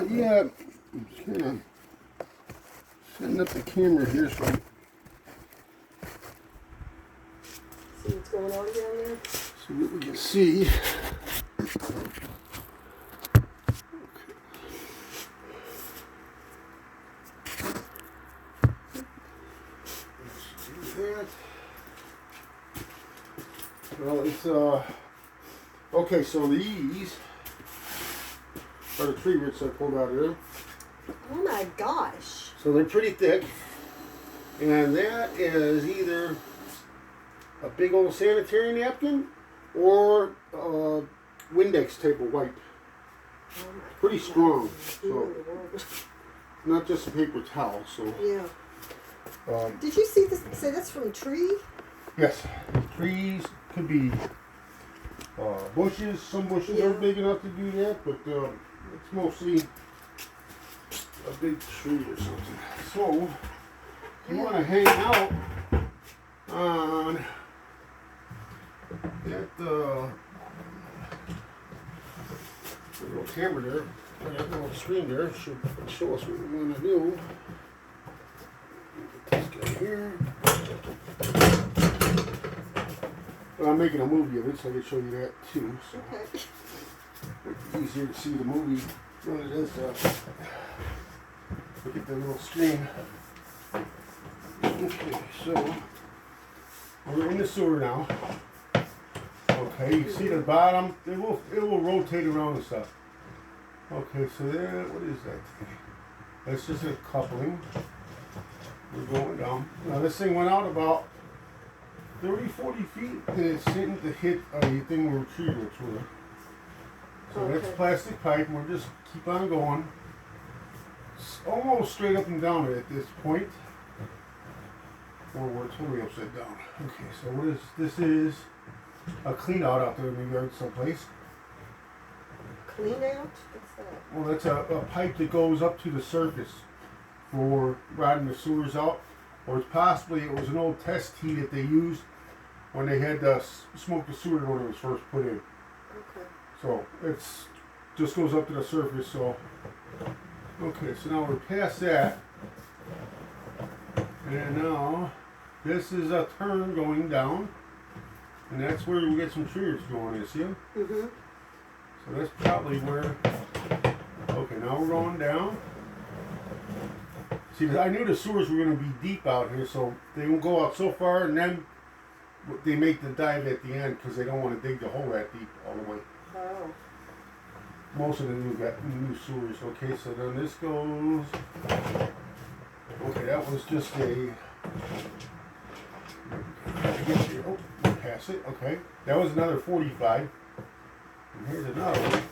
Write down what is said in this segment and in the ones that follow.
Yeah, I'm just kind of setting up the camera here so See what's going on down there? so that we can see. Well, it's okay. So these are the tree roots I pulled out of there. Oh my gosh! So they're pretty thick, and that is either a big old sanitary napkin or a Windex type of wipe. Oh my Pretty strong. Who So in the world? not just a paper towel. So Yeah. Did you see this? Say that's from a tree? yes, trees could be bushes. Some bushes are big enough to do that, but it's mostly a big tree or something. So you want to hang out on that little camera there, or that little screen there should show us what we want to do. Get this guy here. Well, I'm making a movie of it, so I can show you that too. So Okay. it's easier to see the movie than it is look at the little screen. Okay, so we're in the sewer now. Okay, you see the bottom, it will rotate around and stuff. Okay, so there, what is that? That's just a coupling. We're going down. Now this thing went out about 30, 40 feet, and it's sitting to hit a thing where tree roots were. So that's plastic pipe, and we'll just keep on going. It's almost straight up and down at this point. Or we're totally upside down. Okay, so what is this? Is a clean out there in the yard someplace. Clean out? What's that? Well, that's a pipe that goes up to the surface for riding the sewers out. Or it's possibly, it was an old test tee that they used when they had smoked the sewer when it was first put in. Okay. So it's just goes up to the surface. So okay, so now we're past that, and now this is a turn going down, and that's where we get some tree roots going. You see them? Mhm. So that's probably where. Okay, now we're going down. See, I knew the sewers were going to be deep out here, so they won't go out so far, and then they make the dive at the end because they don't want to dig the hole that deep all the way. Oh. Most of the new sewers. Okay, so then this goes. Okay, that was just a. Oh, pass it. Okay, that was another 45. And here's another one.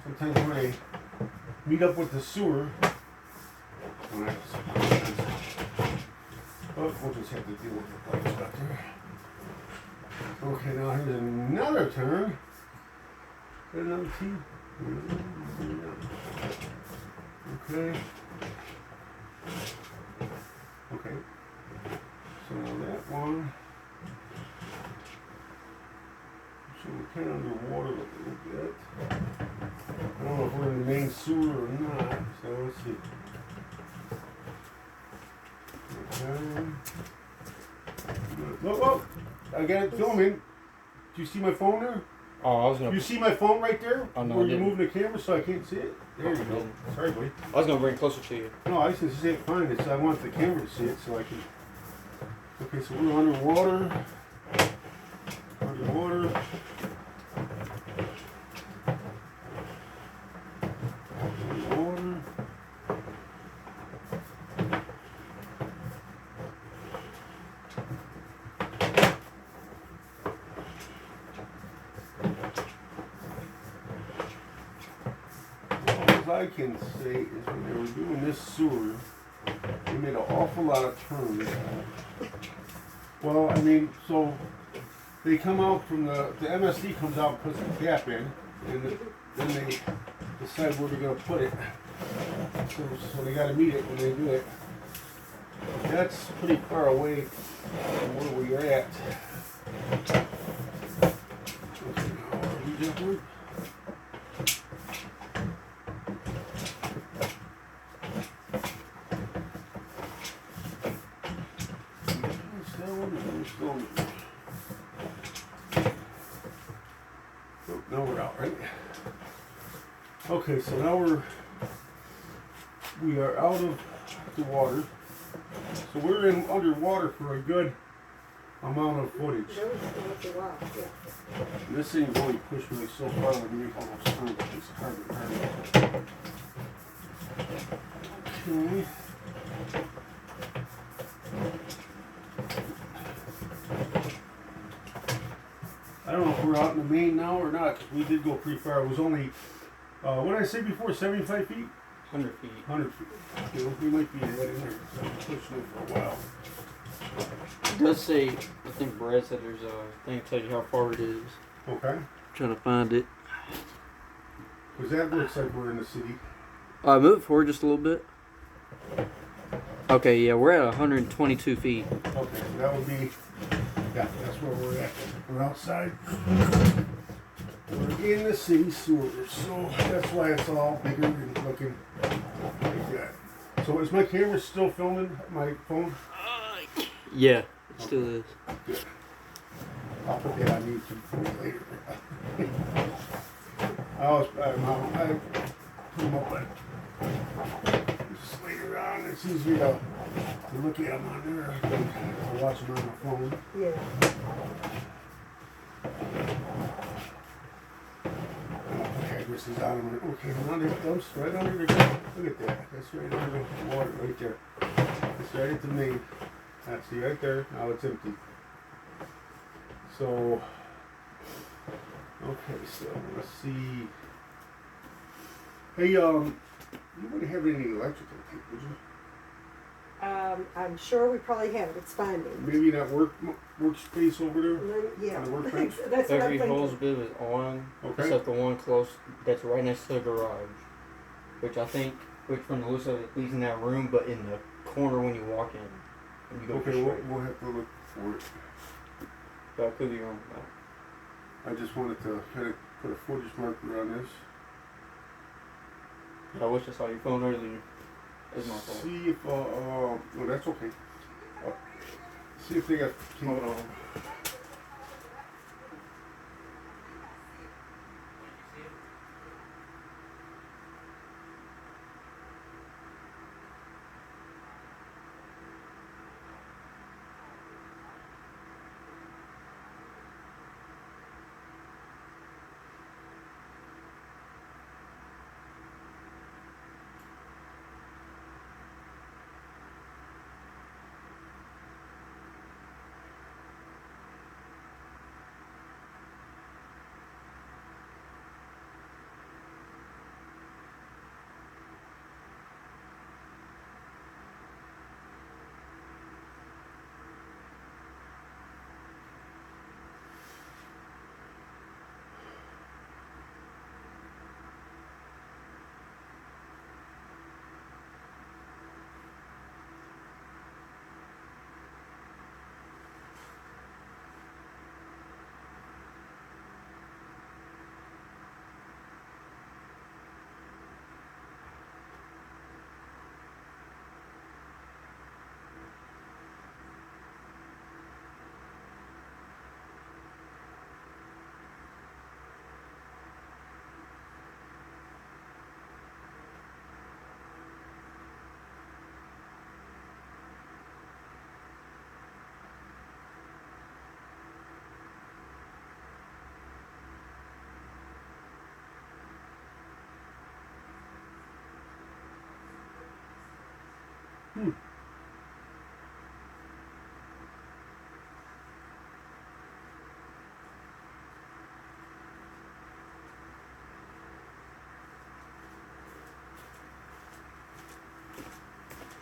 Sometimes when I meet up with the sewer, oh, we'll just have to deal with the pipes back there. Okay, now here's another turn. Another T. Okay. Okay. So that one. So we're kind of underwater a little bit. I don't know if we're in the main sewer or not. So let's see. Okay. Whoa! I got it filming. Do you see my phone there? Oh, I was gonna. You see my phone right there? Oh, no, where I you're didn't. moving the camera so I can't see it? There you go. Sorry, buddy. I was gonna bring it closer to you. No, I just see it fine. It's, I want the camera to see it so I can. Okay, so we're underwater. Underwater. Underwater. All I can say is when they were doing this sewer, they made an awful lot of turns. Well, I mean, so they come out from the MSD comes out and puts the cap in, and then they decide where they're going to put it. So they got to meet it when they do it. That's pretty far away from where we're at. Okay, now are we jumping? going? Oh, now we're out, right? Okay, so now we are out of the water. So we're in underwater for a good amount of footage. That was a while, yeah. And this thing really pushed me so far with me almost turned, but it's hard to turn. Okay. I don't know if we're out in the main now or not, because we did go pretty far. It was only, what did I say before, 75 feet? 100 feet. 100 feet. You know, we might be ahead in there. So I'm pushing it for a while. It does say, I think Brad said there's a thing that tells you how far it is. Okay. Trying to find it. Because that looks like we're in the city. Move it forward just a little bit. Okay, yeah, we're at 122 feet. Okay, so that would be, yeah, that's where we're at. We're outside. We're in the city sewers, so that's why it's all bigger and looking like that. So is my camera still filming my phone? Yeah, it still is. Good. I'll put that on YouTube for you later. I put them up just later on. It's easier to look at them on there than to watch them on my phone. Yeah. Okay, this is out of my, okay, now that dumps right under the ground. Look at that. That's right under the water right there. It's right at the main. See right there. Now it's empty. So, okay, so let's see. Hey, you wouldn't have any electrical tape, would you? I'm sure we probably have it. It's finding. Maybe that workspace over there? Yeah. On the workbench? That's what I'm Every thinking. hose bib is on, Okay. except the one close that's right next to the garage. Which from the looks of it, leads in that room, but in the corner when you walk in. When you go Okay, straight. we'll have to look for it. But I could be wrong about it. I just wanted to kind of put a footage marker on this. I wish I saw your phone earlier. It's my fault. See if, no, that's okay. See if they got tape. Hold on.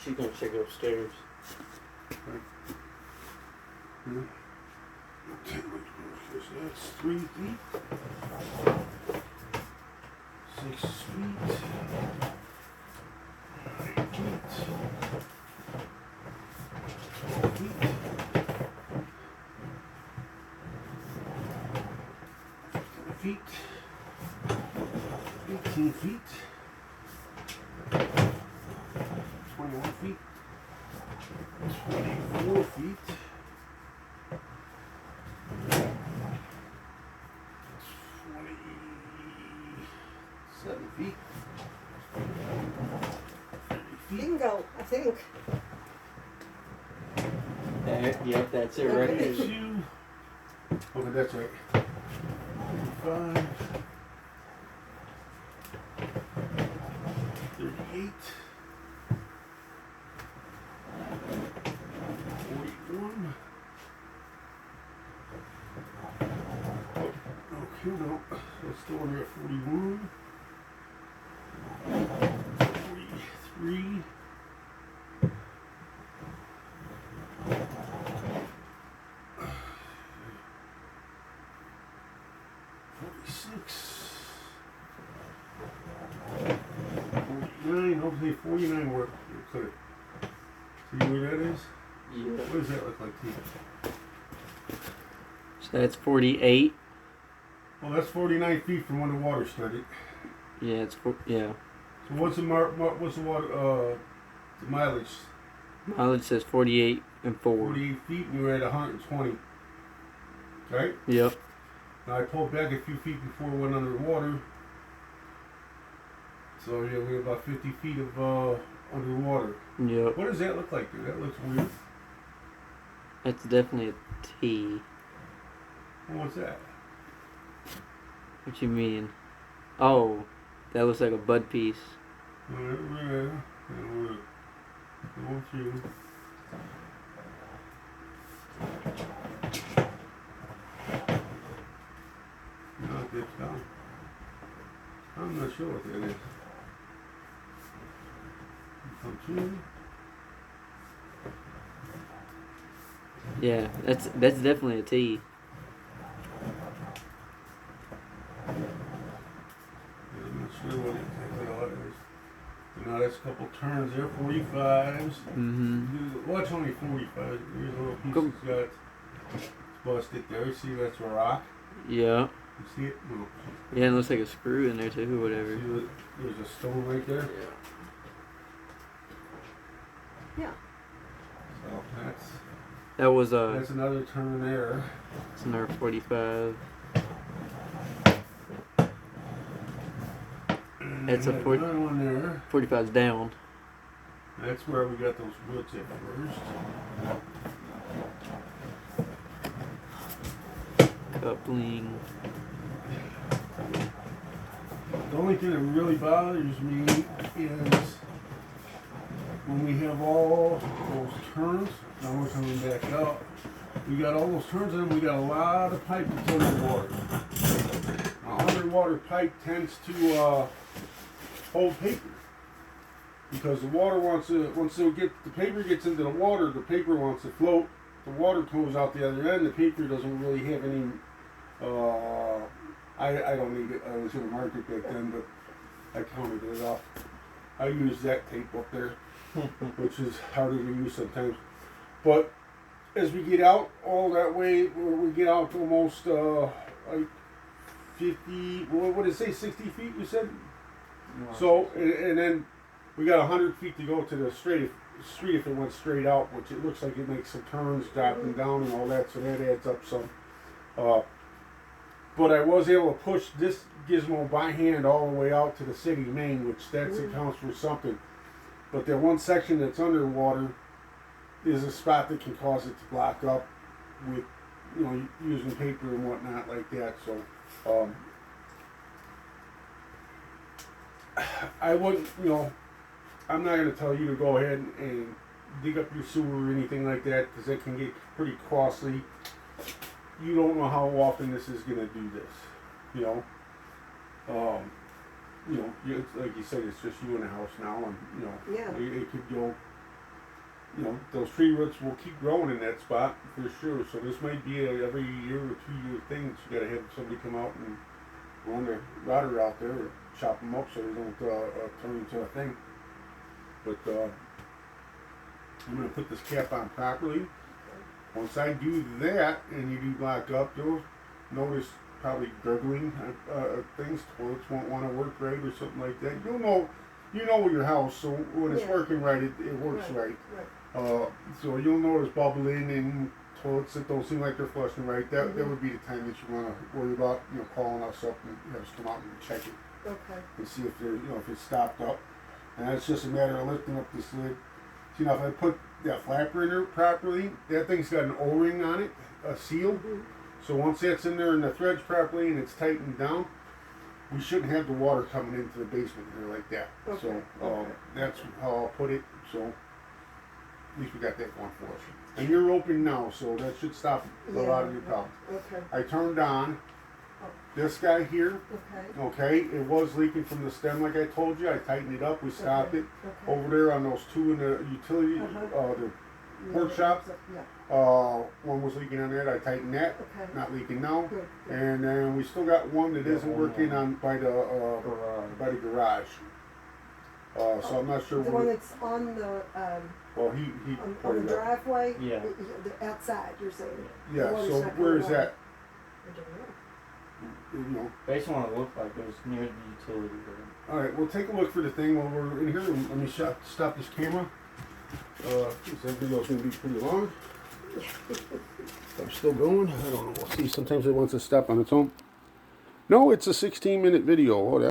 She's gonna check it upstairs. Okay, that's 3 feet. 6 feet. 9 feet. 12 feet. 15 feet. 18 feet. 21 feet. 24 feet. Bingo, I think. Yep, that's it right Okay. there. Two. Okay, that's right. 35. 38. 41. Okay, no. Let's go under at 41. 43. 46. 49. Hopefully 49 work. Clear. See where that is? Yeah. What does that look like to you? So that's 48. Well, that's 49 feet from when the water started. Yeah, yeah. So what's the what's the water the mileage? Mileage says 48 and 4. 48 feet, and we're at 120. Right? Yep. Now I pulled back a few feet before it went underwater. So yeah, we're about 50 feet of underwater. Yep. What does that look like, dude? That looks weird. That's definitely a T. Well, what's that? What you mean? Oh, that looks like a bud piece. We're going through. No, it dips down. I'm not sure what that is. Come through. Yeah, that's definitely a T. I'm not sure what exactly all it is. So now that's a couple turns there, 45s. Mm-hmm. Watch only 45. There's a little piece Cool. that's got busted there. See, that's a rock. Yeah. You see it? No. Yeah, it looks like a screw in there too, whatever. See that there's a stone right there? Yeah. So That was that's another turn there. it's another 45. And It's a there's 40 another one there. 45's down. That's where we got those roots at first. Coupling. The only thing that really bothers me is when we have all those turns. Now we're coming back up. We got all those turns and we got a lot of pipe that's underwater. Now, underwater pipe tends to hold paper because the water once the paper gets into the water, the paper wants to float. The water goes out the other end. The paper doesn't really have any. I don't need it. I was in the market back then, but I counted it off. I use that tape up there, which is harder to use sometimes. But as we get out all that way, we get out to almost like 50. What did it say? 60 feet? You said. So and then we got 100 feet to go to the street if it went straight out, which it looks like it makes some turns, dropping down and all that. So that adds up some. But I was able to push this gizmo by hand all the way out to the city main, which that accounts for something. But that one section that's underwater is a spot that can cause it to block up with, using paper and whatnot like that. So I wouldn't, I'm not going to tell you to go ahead and dig up your sewer or anything like that because it can get pretty costly. You don't know how often this is going to do this, it's, like you said, it's just you in the house now, and Yeah. it could go. Those tree roots will keep growing in that spot for sure. So this might be a every year or 2 year thing. So you got to have somebody come out and run the router out there or chop them up so they don't turn into a thing. But I'm going to put this cap on properly. Once I do that and you do block up, you'll notice probably gurgling things. Toilets won't want to work right or something like that. You know your house, so when it's working right, it works right. So you'll notice bubbling and toilets that don't seem like they're flushing right. That would be the time that you want to worry about, calling us up and have us come out and check it Okay. and see if they're, if it's stopped up. And it's just a matter of lifting up this lid. See, now if I put that flapper in there properly, that thing's got an O-ring on it, a seal. Mhm. So once that's in there and the threads properly and it's tightened down, we shouldn't have the water coming into the basement here like that. Okay, So okay. that's how I'll put it. So at least we got that going for us. And you're open now, so that should stop a lot of your problems. Okay, I turned on this guy here. okay. Okay, it was leaking from the stem like I told you. I tightened it up. We stopped Okay, it. okay. Over there on those two in the utility, the workshop. Yeah, one was leaking on that. I tightened that. okay. Not leaking now. Good, good. And then we still got one that isn't working on by the garage. So I'm not sure. The one that's on the, Well, he on put the it up. driveway? Yeah. The outside, you're saying? Yeah. The one So that's not where is coming that? I don't know. You know. Based on what it looked like, it was near the utility room. All right. We'll take a look for the thing while we're in here. Let me stop this camera. This video's gonna be pretty long. I'm still going. I don't know. We'll see. Sometimes it wants to stop on its own. No, it's a 16-minute video. Oh,